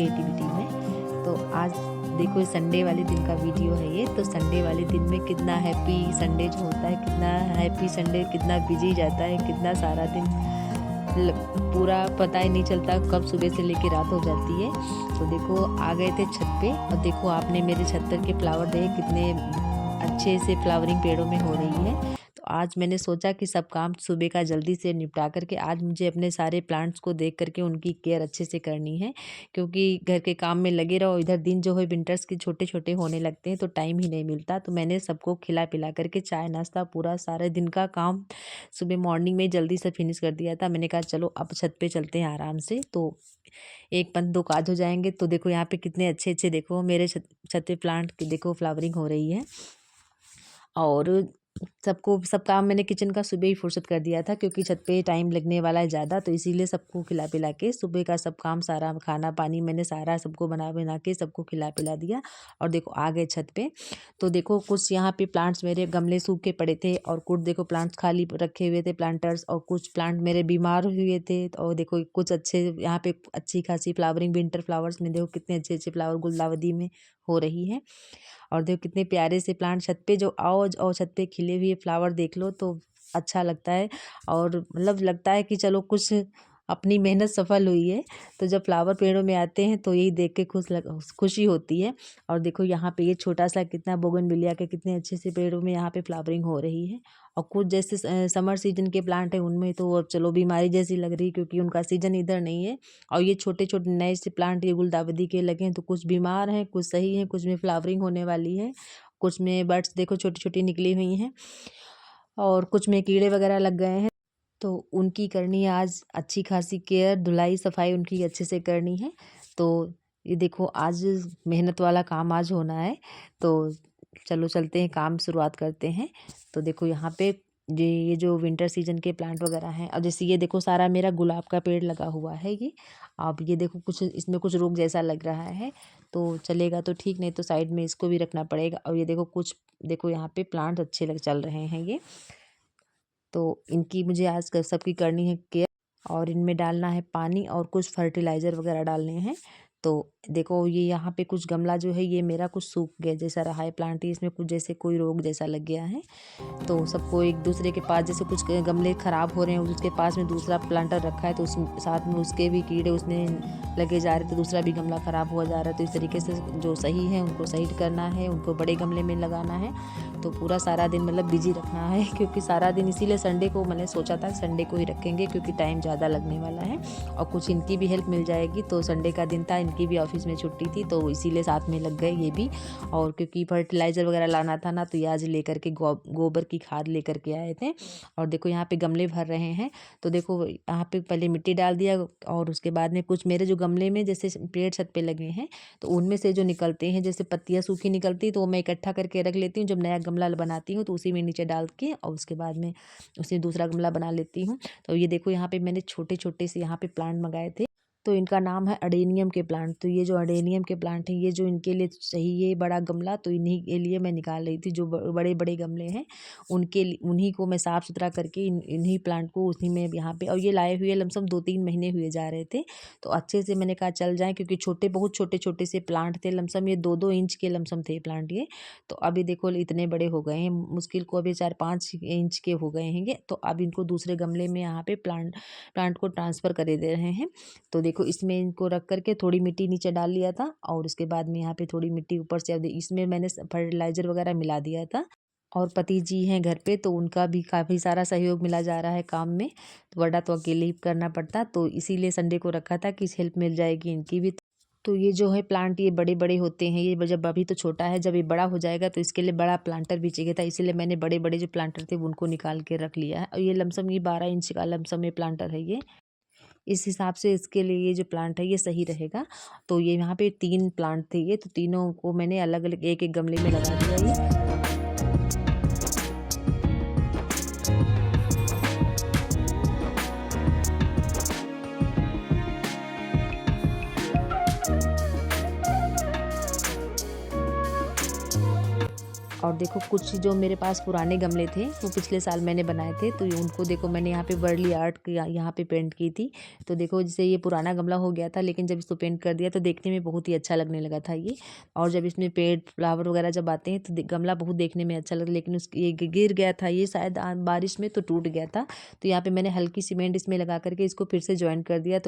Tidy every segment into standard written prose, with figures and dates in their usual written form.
Creativity में। तो आज देखो संडे वाले दिन का वीडियो है ये। तो संडे वाले दिन में कितना हैप्पी संडे जो होता है, कितना हैप्पी संडे, कितना बिजी जाता है, कितना सारा दिन पूरा पता ही नहीं चलता कब सुबह से लेकर रात हो जाती है। तो देखो आ गए थे छत पे और देखो आपने मेरे छत पर के फ्लावर देखे कितने अच्छे से फ्लावरिंग पेड़ों में हो रही है। तो आज मैंने सोचा कि सब काम सुबह का जल्दी से निपटा करके आज मुझे अपने सारे प्लांट्स को देख करके उनकी केयर अच्छे से करनी है, क्योंकि घर के काम में लगे रहो इधर दिन जो है विंटर्स के छोटे छोटे होने लगते हैं तो टाइम ही नहीं मिलता। तो मैंने सबको खिला पिला करके चाय नाश्ता पूरा सारे दिन का काम सुबह मॉर्निंग में जल्दी से फिनिश कर दिया था। मैंने कहा चलो अब छत पे चलते हैं आराम से, तो एक पंथ दो काज हो जाएंगे। तो देखो यहाँ पे कितने अच्छे अच्छे देखो मेरे छत पे प्लांट की देखो फ्लावरिंग हो रही है। और सब काम मैंने किचन का सुबह ही फुर्सत कर दिया था, क्योंकि छत पे टाइम लगने वाला है ज़्यादा, तो इसीलिए सबको खिला पिला के सुबह का सब काम सारा खाना पानी मैंने सारा सबको बना के सबको खिला पिला दिया। और देखो आ गए छत पे। तो देखो कुछ यहाँ पे प्लांट्स मेरे गमले सूखे पड़े थे और कुछ देखो प्लांट्स खाली रखे हुए थे प्लांटर्स, और कुछ प्लांट मेरे बीमार हुए थे। और देखो कुछ अच्छे यहाँ पे अच्छी खासी फ्लावरिंग विंटर फ्लावर्स में देखो कितने अच्छे अच्छे फ्लावर गुलदावदी में हो रही है। और देखो कितने प्यारे से प्लांट छत पे जो आओ और छत पे खिले हुए फ्लावर देख लो तो अच्छा लगता है। और मतलब लगता है कि चलो कुछ अपनी मेहनत सफल हुई है। तो जब फ्लावर पेड़ों में आते हैं तो यही देख के खुशी होती है। और देखो यहाँ पे ये छोटा सा कितना बोगनविलिया के कितने अच्छे से पेड़ों में यहाँ पे फ्लावरिंग हो रही है। और कुछ जैसे समर सीजन के प्लांट है उनमें तो वो चलो बीमारी जैसी लग रही, क्योंकि उनका सीजन इधर नहीं है। और ये छोटे छोटे नए से प्लांट ये गुलदावदी के लगे हैं, तो कुछ बीमार हैं, कुछ सही हैं, कुछ में फ्लावरिंग होने वाली है, कुछ में बर्ड्स देखो छोटी छोटी निकली हुई हैं, और कुछ में कीड़े वगैरह लग गए हैं। तो उनकी करनी है आज अच्छी खासी केयर, धुलाई सफाई उनकी अच्छे से करनी है। तो ये देखो आज मेहनत वाला काम आज होना है। तो चलो चलते हैं काम शुरुआत करते हैं। तो देखो यहाँ पे ये जो विंटर सीजन के प्लांट वगैरह हैं, अब जैसे ये देखो सारा मेरा गुलाब का पेड़ लगा हुआ है ये। अब ये देखो कुछ इसमें कुछ रोग जैसा लग रहा है, तो चलेगा तो ठीक, नहीं तो साइड में इसको भी रखना पड़ेगा। और ये देखो कुछ देखो यहाँ पे प्लांट अच्छे चल रहे हैं ये। तो इनकी मुझे आज सबकी करनी है केयर, और इनमें डालना है पानी और कुछ फर्टिलाइज़र वगैरह डालने हैं। तो देखो ये यहाँ पे कुछ गमला जो है ये मेरा कुछ सूख गया जैसा रहा है प्लांट ही, इसमें कुछ जैसे कोई रोग जैसा लग गया है। तो सबको एक दूसरे के पास जैसे कुछ गमले ख़राब हो रहे हैं उसके पास में दूसरा प्लांटर रखा है, तो उस साथ में उसके भी कीड़े उसमें लगे जा रहे, तो दूसरा भी गमला ख़राब हुआ जा रहा है। तो इस तरीके से जो सही है उनको सही करना है, उनको बड़े गमले में लगाना है। तो पूरा सारा दिन मतलब बिजी रखना है, क्योंकि सारा दिन इसीलिए संडे को मैंने सोचा था संडे को ही रखेंगे, क्योंकि टाइम ज़्यादा लगने वाला है और कुछ इनकी भी हेल्प मिल जाएगी। तो संडे का दिन था, इनकी भी ऑफिस में छुट्टी थी, तो इसीलिए साथ में लग गए ये भी। और क्योंकि फर्टिलाइज़र वगैरह लाना था ना, तो ये आज लेकर के गोबर की खाद लेकर के आए थे। और देखो यहाँ पे गमले भर रहे हैं। तो देखो यहाँ पे पहले मिट्टी डाल दिया, और उसके बाद में कुछ मेरे जो गमले में जैसे पेड़ छत पे लगे हैं तो उनमें से जो निकलते हैं जैसे पत्तियाँ सूखी निकलती, तो मैं इकट्ठा करके रख लेती हूँ। जब नया गमला बनाती हूँ तो उसी में नीचे डाल के और उसके बाद में उसी दूसरा गमला बना लेती हूँ। तो ये देखो यहाँ पे मैंने छोटे छोटे से यहाँ पे प्लांट मंगाए थे, तो इनका नाम है अडेनियम के प्लांट। तो ये जो अडेनियम के प्लांट हैं ये जो इनके लिए चाहिए बड़ा गमला, तो इन्हीं के लिए मैं निकाल रही थी। जो बड़े बड़े गमले हैं उन्हीं को मैं साफ़ सुथरा करके इन्हीं प्लांट को उसी में यहाँ पे, और ये लाए हुए लमसम 2-3 महीने हुए जा रहे थे। तो अच्छे से मैंने कहा चल जाएँ, क्योंकि बहुत छोटे छोटे से प्लांट थे, लमसम ये 2-2 इंच के लमसम थे प्लांट ये। तो अभी देखो इतने बड़े हो गए हैं, मुश्किल को अभी 4-5 इंच के हो गए हैं। तो अब इनको दूसरे गमले में यहाँ पे प्लांट को ट्रांसफ़र कर दे रहे हैं। तो देखो इसमें इनको रख करके थोड़ी मिट्टी नीचे डाल लिया था, और उसके बाद में यहाँ पे थोड़ी मिट्टी ऊपर से, अब इसमें मैंने फर्टिलाइज़र वगैरह मिला दिया था। और पति जी हैं घर पे, तो उनका भी काफ़ी सारा सहयोग मिला जा रहा है काम में, तो वरना तो अकेले ही करना पड़ता। तो इसीलिए संडे को रखा था कि हेल्प मिल जाएगी इनकी भी। तो ये जो है प्लांट ये बड़े बड़े होते हैं, ये जब अभी तो छोटा है, जब ये बड़ा हो जाएगा तो इसके लिए बड़ा प्लांटर भी चाहिए था, इसीलिए मैंने बड़े बड़े जो प्लांटर थे उनको निकाल के रख लिया है। और ये लमसम ये 12 इंच का लमसम ये प्लांटर है ये, इस हिसाब से इसके लिए ये जो प्लांट है ये सही रहेगा। तो ये यहाँ पे 3 प्लांट थे ये, तो तीनों को मैंने अलग अलग एक एक गमले में लगा दिया ये। और देखो कुछ जो मेरे पास पुराने गमले थे वो पिछले साल मैंने बनाए थे, तो उनको देखो मैंने यहाँ पे वर्ली आर्ट यहाँ पे पेंट की थी। तो देखो जैसे ये पुराना गमला हो गया था, लेकिन जब इसको पेंट कर दिया तो देखने में बहुत ही अच्छा लगने लगा था ये। और जब इसमें पेड़ फ्लावर वगैरह जब आते हैं तो गमला बहुत देखने में अच्छा लगता, लेकिन उस ये गिर गया था ये शायद बारिश में, तो टूट गया था। तो यहाँ पे मैंने हल्की सीमेंट इसमें लगा करके इसको फिर से ज्वाइन कर दिया,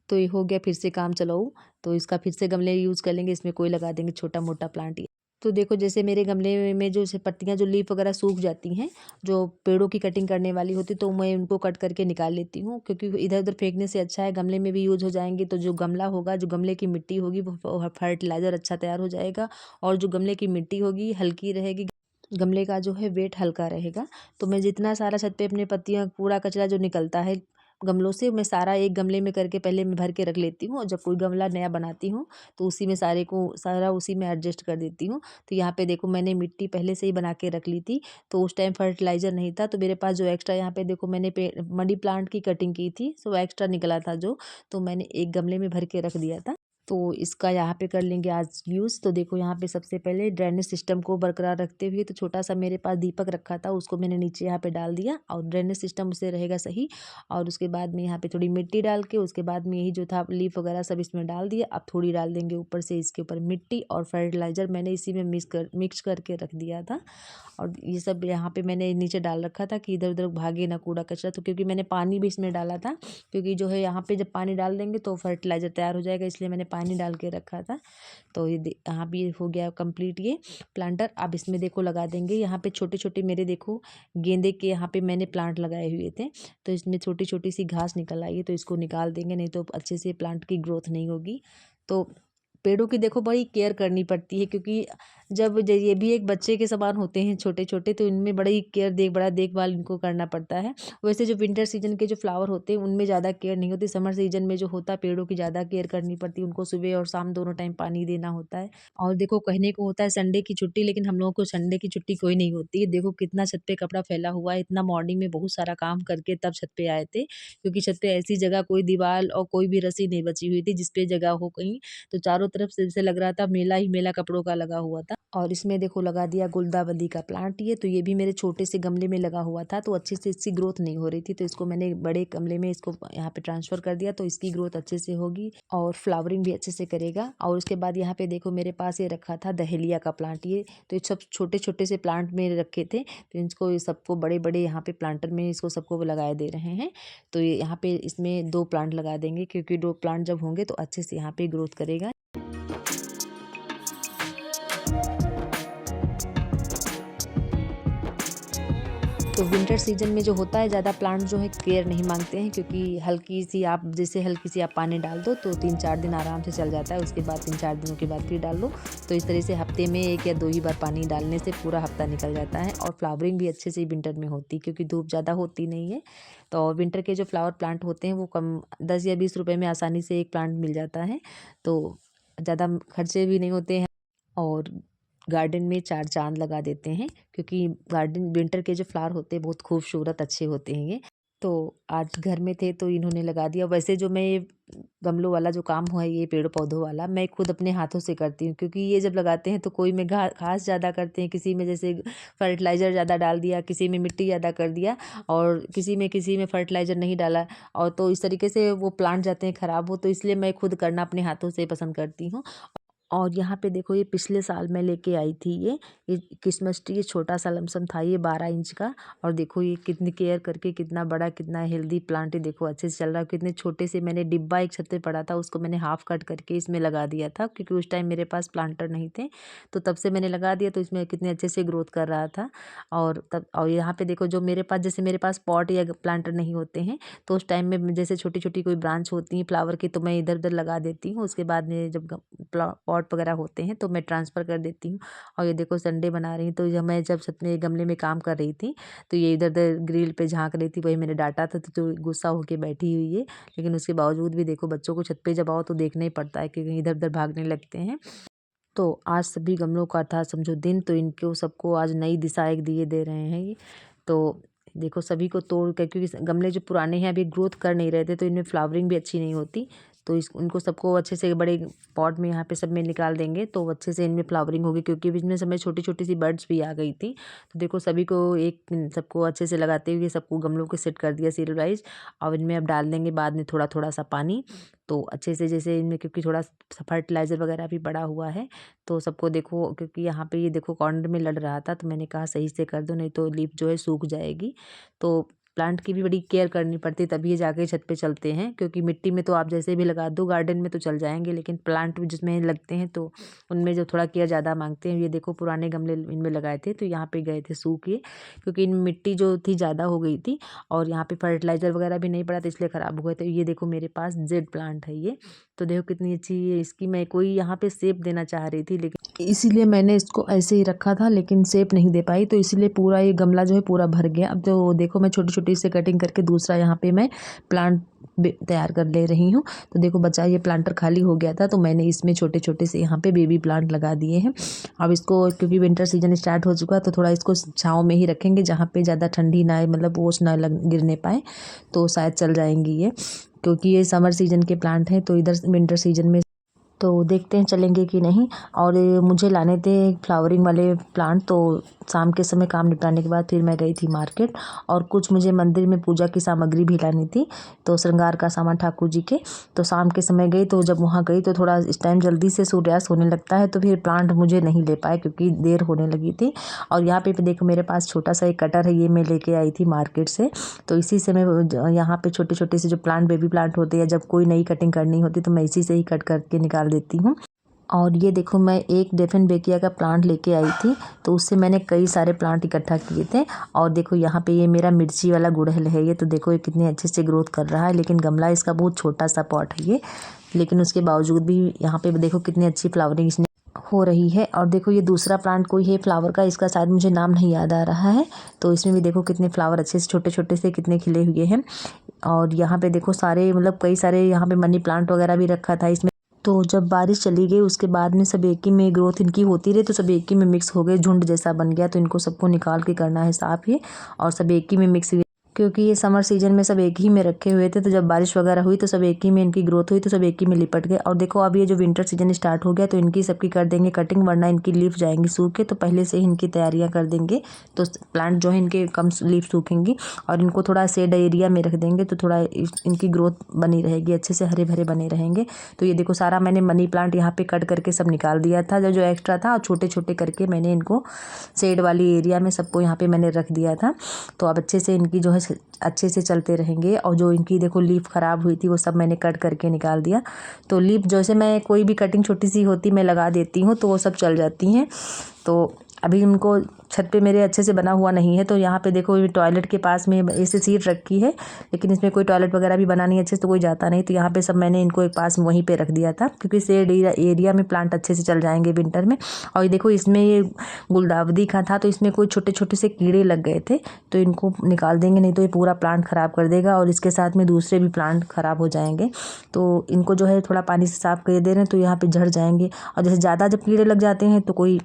तो ये हो गया फिर से काम चलाऊ। तो इसका फिर से गमले यूज़ कर लेंगे, इसमें कोई लगा देंगे छोटा मोटा प्लांट। तो देखो जैसे मेरे गमले में जो से पत्तियां जो लीफ वगैरह सूख जाती हैं, जो पेड़ों की कटिंग करने वाली होती, तो मैं उनको कट करके निकाल लेती हूँ, क्योंकि इधर उधर फेंकने से अच्छा है गमले में भी यूज हो जाएंगे। तो जो गमला होगा, जो गमले की मिट्टी होगी, वो फर्टिलाइजर अच्छा तैयार हो जाएगा। और जो गमले की मिट्टी होगी हल्की रहेगी, गमले का जो है वेट हल्का रहेगा। तो मैं जितना सारा छत पे अपने पत्तियां कूड़ा कचरा जो निकलता है गमलों से, मैं सारा एक गमले में करके पहले मैं भर के रख लेती हूँ, और जब कोई गमला नया बनाती हूँ तो उसी में सारा उसी में एडजस्ट कर देती हूँ। तो यहाँ पे देखो मैंने मिट्टी पहले से ही बना के रख ली थी, तो उस टाइम फर्टिलाइज़र नहीं था, तो मेरे पास जो एक्स्ट्रा यहाँ पे देखो मैंने मनी प्लांट की कटिंग की थी, सो एक्स्ट्रा निकला था जो, तो मैंने एक गमले में भर के रख दिया था। तो इसका यहाँ पे कर लेंगे आज यूज़। तो देखो यहाँ पे सबसे पहले ड्रेनेज सिस्टम को बरकरार रखते हुए, तो छोटा सा मेरे पास दीपक रखा था, उसको मैंने नीचे यहाँ पे डाल दिया, और ड्रेनेज सिस्टम उससे रहेगा सही। और उसके बाद में यहाँ पे थोड़ी मिट्टी डाल के, उसके बाद में यही जो था लीफ वगैरह सब इसमें डाल दिया। अब थोड़ी डाल देंगे ऊपर से इसके ऊपर मिट्टी, और फर्टिलाइज़र मैंने इसी में मिक्स करके रख दिया था। और ये सब यहाँ पे मैंने नीचे डाल रखा था कि इधर उधर भागे ना कूड़ा कचरा। तो क्योंकि मैंने पानी भी इसमें डाला था, क्योंकि जो है यहाँ पे जब पानी डाल देंगे तो फर्टिलाइज़र तैयार हो जाएगा, इसलिए मैंने पानी डाल के रखा था। तो ये यहाँ भी हो गया कंप्लीट ये प्लांटर। अब इसमें देखो लगा देंगे यहाँ पे छोटे छोटे, मेरे देखो गेंदे के यहाँ पे मैंने प्लांट लगाए हुए थे, तो इसमें छोटी छोटी सी घास निकल आई है, तो इसको निकाल देंगे, नहीं तो अच्छे से प्लांट की ग्रोथ नहीं होगी। तो पेड़ों की देखो बड़ी केयर करनी पड़ती है, क्योंकि जब ये भी एक बच्चे के समान होते हैं छोटे छोटे, तो इनमें बड़ी बड़ा देखभाल इनको करना पड़ता है। वैसे जो विंटर सीजन के जो फ्लावर होते हैं उनमें ज़्यादा केयर नहीं होती, समर सीजन में जो होता है पेड़ों की ज़्यादा केयर करनी पड़ती है, उनको सुबह और शाम दोनों टाइम पानी देना होता है। और देखो कहने को होता है संडे की छुट्टी, लेकिन हम लोगों को संडे की छुट्टी कोई नहीं होती है। देखो कितना छत पे कपड़ा फैला हुआ है, इतना मॉर्निंग में बहुत सारा काम करके तब छत पे आए थे, क्योंकि छत पे ऐसी जगह कोई दीवार और कोई भी रस्सी नहीं बची हुई थी जिसपे जगह हो कहीं। तो चारों तरफ से जैसे लग रहा था मेला ही मेला कपड़ों का लगा हुआ था। और इसमें देखो लगा दिया गुलदावदी का प्लांट, ये तो ये भी मेरे छोटे से गमले में लगा हुआ था, तो अच्छे से इसकी ग्रोथ नहीं हो रही थी, तो इसको मैंने बड़े गमले में इसको यहाँ पे ट्रांसफर कर दिया, तो इसकी ग्रोथ अच्छे से होगी और फ्लावरिंग भी अच्छे से करेगा। और उसके बाद यहाँ पे देखो मेरे पास ये रखा था दहलिया का प्लांट, ये तो ये सब छोटे छोटे से प्लांट मेरे रखे थे, तो इनको ये सबको बड़े बड़े यहाँ पे प्लांटर में इसको सबको लगाए दे रहे हैं। तो ये यहाँ पे इसमें 2 प्लांट लगा देंगे, क्योंकि 2 प्लांट जब होंगे तो अच्छे से यहाँ पे ग्रोथ करेगा। तो विंटर सीजन में जो होता है ज़्यादा प्लांट जो है केयर नहीं मांगते हैं, क्योंकि हल्की सी आप पानी डाल दो तो 3-4 दिन आराम से चल जाता है, उसके बाद 3-4 दिनों के बाद फिर डाल लो। तो इस तरह से हफ्ते में 1 या 2 ही बार पानी डालने से पूरा हफ्ता निकल जाता है, और फ्लावरिंग भी अच्छे से विंटर में होती है, क्योंकि धूप ज़्यादा होती नहीं है। तो विंटर के जो फ्लावर प्लांट होते हैं वो कम 10 या 20 रुपये में आसानी से एक प्लांट मिल जाता है, तो ज़्यादा खर्चे भी नहीं होते हैं। और गार्डन में 4 चाँद लगा देते हैं, क्योंकि गार्डन विंटर के जो फ्लावर होते हैं बहुत खूबसूरत अच्छे होते हैं ये। तो आज घर में थे तो इन्होंने लगा दिया। वैसे जो मैं ये गमलों वाला जो काम है ये पेड़ पौधों वाला मैं खुद अपने हाथों से करती हूँ, क्योंकि ये जब लगाते हैं तो कोई में घास ज़्यादा करते हैं, किसी में जैसे फर्टिलाइज़र ज़्यादा डाल दिया, किसी में मिट्टी ज़्यादा कर दिया, और किसी में फर्टिलाइज़र नहीं डाला, और तो इस तरीके से वो प्लांट जाते हैं ख़राब हो। तो इसलिए मैं खुद करना अपने हाथों से पसंद करती हूँ। और यहाँ पे देखो ये पिछले साल मैं लेके आई थी ये क्रिसमस ट्री, ये छोटा सा लमसम था ये 12 इंच का। और देखो ये कितनी केयर करके कितना बड़ा कितना हेल्दी प्लांट है, देखो अच्छे से चल रहा है। कितने छोटे से मैंने डिब्बा एक छत पे पड़ा था उसको मैंने हाफ कट करके इसमें लगा दिया था, क्योंकि उस टाइम मेरे पास प्लांटर नहीं थे, तो तब से मैंने लगा दिया, तो इसमें कितने अच्छे से ग्रोथ कर रहा था। और यहाँ पे देखो जो मेरे पास जैसे मेरे पास पॉट या प्लांटर नहीं होते हैं, तो उस टाइम में जैसे छोटी छोटी कोई ब्रांच होती है फ्लावर की, तो मैं इधर उधर लगा देती हूँ। उसके बाद में जब पॉट वगैरह होते हैं तो मैं ट्रांसफ़र कर देती हूँ। और ये देखो संडे बना रही हूँ, तो मैं जब छत में गमले में काम कर रही थी तो ये इधर उधर ग्रिल पे झाँक रही थी, वही मैंने डांटा था, तो गुस्सा होके बैठी हुई है। लेकिन उसके बावजूद भी देखो बच्चों को छत पे जब आओ तो देखना ही पड़ता है, क्योंकि इधर उधर भागने लगते हैं। तो आज सभी गमलों का था समझो दिन, तो इनको सबको आज नई दिशा एक दिए दे रहे हैं ये। तो देखो सभी को तोड़ कर, क्योंकि गमले जो पुराने हैं अभी ग्रोथ कर नहीं रहे थे, तो इनमें फ्लावरिंग भी अच्छी नहीं होती, तो इनको सबको अच्छे से बड़े पॉट में यहाँ पे सब में निकाल देंगे तो अच्छे से इनमें फ्लावरिंग होगी, क्योंकि बीच में समय छोटी छोटी सी बर्ड्स भी आ गई थी। तो देखो सभी को सबको अच्छे से लगाते हुए सबको गमलों को सेट कर दिया सीरियल वाइज। और इनमें अब डाल देंगे बाद में थोड़ा थोड़ा सा पानी, तो अच्छे से जैसे इनमें, क्योंकि थोड़ा फर्टिलाइज़र वगैरह भी पड़ा हुआ है तो सबको देखो, क्योंकि यहाँ पे ये देखो कॉर्नर में लड़ रहा था तो मैंने कहा सही से कर दो, नहीं तो लीफ जो है सूख जाएगी। तो प्लांट की भी बड़ी केयर करनी पड़ती है तभी ये जाके छत पे चलते हैं, क्योंकि मिट्टी में तो आप जैसे भी लगा दो गार्डन में तो चल जाएंगे, लेकिन प्लांट जिसमें लगते हैं तो उनमें जो थोड़ा केयर ज़्यादा मांगते हैं। ये देखो पुराने गमले इनमें लगाए थे तो यहाँ पे गए थे सूख ये, क्योंकि इनमें मिट्टी जो थी ज़्यादा हो गई थी और यहाँ पे फर्टिलाइज़र वगैरह भी नहीं पड़ा था इसलिए ख़राब हो गए थे। ये देखो मेरे पास जेड प्लांट है ये, तो देखो कितनी अच्छी है इसकी। मैं कोई यहाँ पे शेप देना चाह रही थी लेकिन इसीलिए मैंने इसको ऐसे ही रखा था, लेकिन शेप नहीं दे पाई, तो इसीलिए पूरा ये गमला जो है पूरा भर गया। अब तो देखो मैं छोटी छोटी से कटिंग करके दूसरा यहाँ पे मैं प्लांट तैयार कर ले रही हूँ। तो देखो बच्चा ये प्लांटर खाली हो गया था तो मैंने इसमें छोटे छोटे से यहाँ पे बेबी प्लांट लगा दिए हैं। अब इसको, क्योंकि विंटर सीजन स्टार्ट हो चुका तो थोड़ा इसको छाँव में ही रखेंगे जहाँ पे ज़्यादा ठंडी ना आए, मतलब ओस ना गिरने पाए, तो शायद चल जाएंगी ये, क्योंकि ये समर सीजन के प्लांट हैं तो इधर विंटर सीजन में तो देखते हैं चलेंगे कि नहीं। और मुझे लाने थे फ्लावरिंग वाले प्लांट, तो शाम के समय काम निपटाने के बाद फिर मैं गई थी मार्केट और कुछ मुझे मंदिर में पूजा की सामग्री भी लानी थी, तो श्रृंगार का सामान ठाकुर जी के। तो शाम के समय गई, तो जब वहाँ गई तो थोड़ा इस टाइम जल्दी से सूर्यास्त होने लगता है तो फिर प्लांट मुझे नहीं ले पाए क्योंकि देर होने लगी थी। और यहाँ पे देखो मेरे पास छोटा सा एक कटर है, ये मैं लेके आई थी मार्केट से। तो इसी से मैं यहाँ पे छोटे छोटे से जो प्लांट बेबी प्लांट होते हैं, जब कोई नई कटिंग करनी होती तो मैं इसी से ही कट करके निकाल देती हूँ। और ये देखो मैं एक डेफिन बेकिया का प्लांट लेके आई थी, तो उससे मैंने कई सारे प्लांट इकट्ठा किए थे। और देखो यहाँ पे ये मेरा मिर्ची वाला गुड़हल है, ये तो देखो ये कितने अच्छे से ग्रोथ कर रहा है, लेकिन गमला इसका बहुत छोटा सा पॉट है ये, लेकिन उसके बावजूद भी यहाँ पे देखो कितनी अच्छी फ्लावरिंग इसने हो रही है। और देखो ये दूसरा प्लांट कोई है फ्लावर का, इसका शायद मुझे नाम नहीं याद आ रहा है। तो इसमें भी देखो कितने फ्लावर अच्छे से छोटे छोटे से कितने खिले हुए हैं। और यहाँ पे देखो सारे, मतलब कई सारे यहाँ पे मनी प्लांट वगैरह भी रखा था इसमें। तो जब बारिश चली गई उसके बाद में सब एक ही में ग्रोथ इनकी होती रही, तो सब एक ही में मिक्स हो गए, झुंड जैसा बन गया। तो इनको सबको निकाल के करना है साफ ये, और सब एक ही में मिक्स हुए, क्योंकि ये समर सीजन में सब एक ही में रखे हुए थे। तो जब बारिश वगैरह हुई तो सब एक ही में इनकी ग्रोथ हुई, तो सब एक ही में लिपट गए। और देखो अब ये जो विंटर सीजन स्टार्ट हो गया तो इनकी सबकी कर देंगे कटिंग, वरना इनकी लीफ जाएंगी सूख के, तो पहले से ही इनकी तैयारियां कर देंगे तो प्लांट जो है इनके कम लीफ सूखेंगी। और इनको थोड़ा शेड एरिया में रख देंगे तो थोड़ा इनकी ग्रोथ बनी रहेगी, अच्छे से हरे भरे बने रहेंगे। तो ये देखो सारा मैंने मनी प्लांट यहाँ पे कट करके सब निकाल दिया था, जो एक्स्ट्रा था, और छोटे छोटे करके मैंने इनको शेड वाली एरिया में सबको यहाँ पे मैंने रख दिया था। तो अब अच्छे से इनकी जो है अच्छे से चलते रहेंगे। और जो इनकी देखो लीफ ख़राब हुई थी वो सब मैंने कट करके निकाल दिया। तो लीफ जैसे मैं कोई भी कटिंग छोटी सी होती मैं लगा देती हूँ तो वो सब चल जाती हैं। तो अभी उनको छत पे मेरे अच्छे से बना हुआ नहीं है, तो यहाँ पे देखो टॉयलेट के पास में ऐसे सीट रखी है, लेकिन इसमें कोई टॉयलेट वगैरह भी बना नहीं अच्छे से, तो कोई जाता नहीं। तो यहाँ पे सब मैंने इनको एक पास वहीं पे रख दिया था, क्योंकि शेड एरिया में प्लांट अच्छे से चल जाएंगे विंटर में। और ये देखो इसमें ये गुलदावदी का था तो इसमें कोई छोटे छोटे से कीड़े लग गए थे, तो इनको निकाल देंगे, नहीं तो ये पूरा प्लांट ख़राब कर देगा और इसके साथ में दूसरे भी प्लांट ख़राब हो जाएंगे। तो इनको जो है थोड़ा पानी से साफ़ कर दे रहे हैं तो यहाँ पे झड़ जाएंगे। और जैसे ज़्यादा जब कीड़े लग जाते हैं तो कोई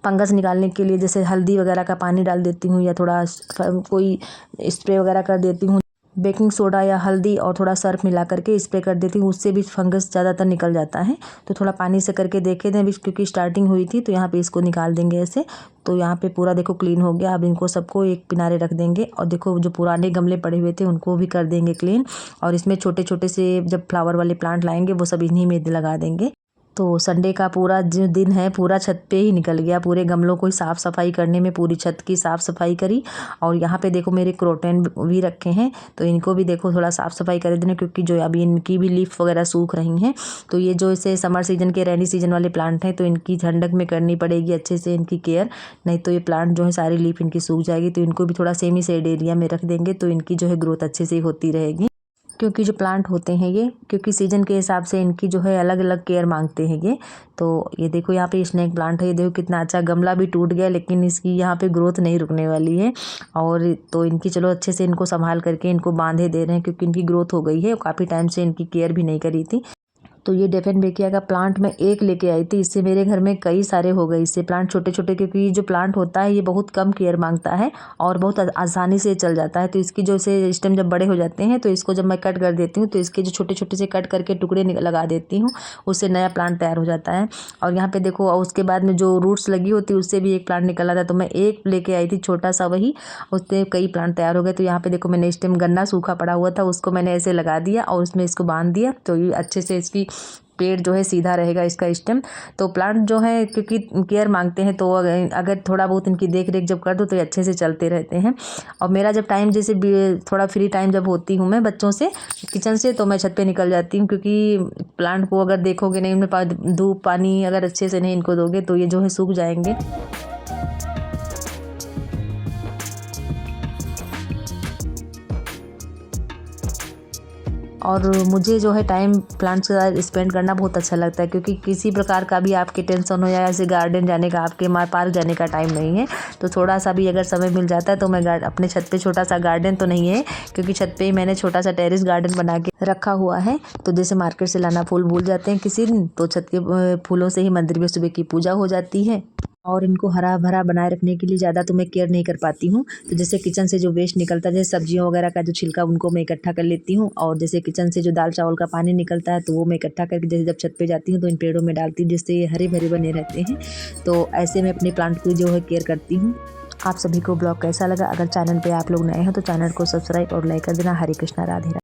फंगस निकालने के लिए जैसे हल्दी वगैरह का पानी डाल देती हूँ, या थोड़ा कोई स्प्रे वगैरह कर देती हूँ, बेकिंग सोडा या हल्दी और थोड़ा सर्फ मिला करके स्प्रे कर देती हूँ, उससे भी फंगस ज़्यादातर निकल जाता है। तो थोड़ा पानी से करके देखे थे अभी, क्योंकि स्टार्टिंग हुई थी। तो यहाँ पे इसको निकाल देंगे ऐसे। तो यहाँ पे पूरा देखो क्लीन हो गया। अब इनको सबको एक किनारे रख देंगे, और देखो जो पुराने गमले पड़े हुए थे उनको भी कर देंगे क्लीन। और इसमें छोटे छोटे से जब फ्लावर वाले प्लांट लाएंगे वो सब इन्हीं में लगा देंगे। तो संडे का पूरा जो दिन है पूरा छत पे ही निकल गया, पूरे गमलों को ही साफ़ सफाई करने में, पूरी छत की साफ़ सफाई करी। और यहाँ पे देखो मेरे क्रोटन भी रखे हैं, तो इनको भी देखो थोड़ा साफ़ सफाई कर देना, क्योंकि जो अभी इनकी भी लीफ वगैरह सूख रही हैं। तो ये जो इसे समर सीजन के रेनी सीजन वाले प्लांट हैं तो इनकी ठंडक में करनी पड़ेगी अच्छे से इनकी केयर, नहीं तो ये प्लांट जो है सारी लीफ इनकी सूख जाएगी। तो इनको भी थोड़ा सेमी शेड एरिया में रख देंगे तो इनकी जो है ग्रोथ अच्छे से होती रहेगी। क्योंकि जो प्लांट होते हैं ये, क्योंकि सीजन के हिसाब से इनकी जो है अलग अलग केयर मांगते हैं ये। तो ये देखो यहाँ पे स्नेक प्लांट है, ये देखो कितना अच्छा, गमला भी टूट गया लेकिन इसकी यहाँ पे ग्रोथ नहीं रुकने वाली है। और तो इनकी चलो अच्छे से इनको संभाल करके इनको बांधे दे रहे हैं, क्योंकि इनकी ग्रोथ हो गई है, काफ़ी टाइम से इनकी केयर भी नहीं करी थी। तो ये डेफेनबेकिया का प्लांट मैं एक लेके आई थी, इससे मेरे घर में कई सारे हो गए इससे प्लांट छोटे छोटे, क्योंकि ये जो प्लांट होता है ये बहुत कम केयर मांगता है और बहुत आसानी से चल जाता है। तो इसकी जो से स्टेम जब बड़े हो जाते हैं तो इसको जब मैं कट कर देती हूँ तो इसके जो छोटे छोटे से कट करके टुकड़े लगा देती हूँ, उससे नया प्लांट तैयार हो जाता है। और यहाँ पे देखो, और उसके बाद में जो रूट्स लगी होती है उससे भी एक प्लांट निकला था, तो मैं एक लेके आई थी छोटा सा, वही उससे कई प्लांट तैयार हो गए। तो यहाँ पे देखो, मैंने स्टेम गन्ना सूखा पड़ा हुआ था उसको मैंने ऐसे लगा दिया और उसमें इसको बांध दिया, तो ये अच्छे से इसकी पेड़ जो है सीधा रहेगा इसका स्टेम। तो प्लांट जो है क्योंकि केयर मांगते हैं, तो अगर थोड़ा बहुत इनकी देख रेख जब कर दो तो ये अच्छे से चलते रहते हैं। और मेरा जब टाइम जैसे थोड़ा फ्री टाइम जब होती हूँ मैं बच्चों से किचन से, तो मैं छत पे निकल जाती हूँ, क्योंकि प्लांट को अगर देखोगे नहीं, उनमें धूप पानी अगर अच्छे से नहीं इनको दोगे तो ये जो है सूख जाएंगे। और मुझे जो है टाइम प्लांट्स के साथ स्पेंड करना बहुत अच्छा लगता है, क्योंकि किसी प्रकार का भी आपके टेंशन हो या ऐसे गार्डन जाने का, आपके पार्क जाने का टाइम नहीं है, तो थोड़ा सा भी अगर समय मिल जाता है तो मैं अपने छत पे, छोटा सा गार्डन तो नहीं है क्योंकि छत पे ही मैंने छोटा सा टेरेस गार्डन बना के रखा हुआ है। तो जैसे मार्केट से लाना फूल भूल जाते हैं किसी दिन, तो छत के फूलों से ही मंदिर में सुबह की पूजा हो जाती है। और इनको हरा भरा बनाए रखने के लिए ज़्यादा तो मैं केयर नहीं कर पाती हूँ। तो जैसे किचन से जो वेस्ट निकलता है, जैसे सब्जियों वगैरह का जो छिलका, उनको मैं इकट्ठा कर लेती हूँ। और जैसे किचन से जो दाल चावल का पानी निकलता है तो वो मैं इकट्ठा करके जैसे जब छत पे जाती हूँ तो इन पेड़ों में डालती हूँ, जिससे ये हरे भरे बने रहते हैं। तो ऐसे मैं अपने प्लांट की जो है केयर करती हूँ। आप सभी को ब्लॉग कैसा लगा? अगर चैनल पर आप लोग नए हैं तो चैनल को सब्सक्राइब और लाइक कर देना। हरे कृष्णा, राधे राधे।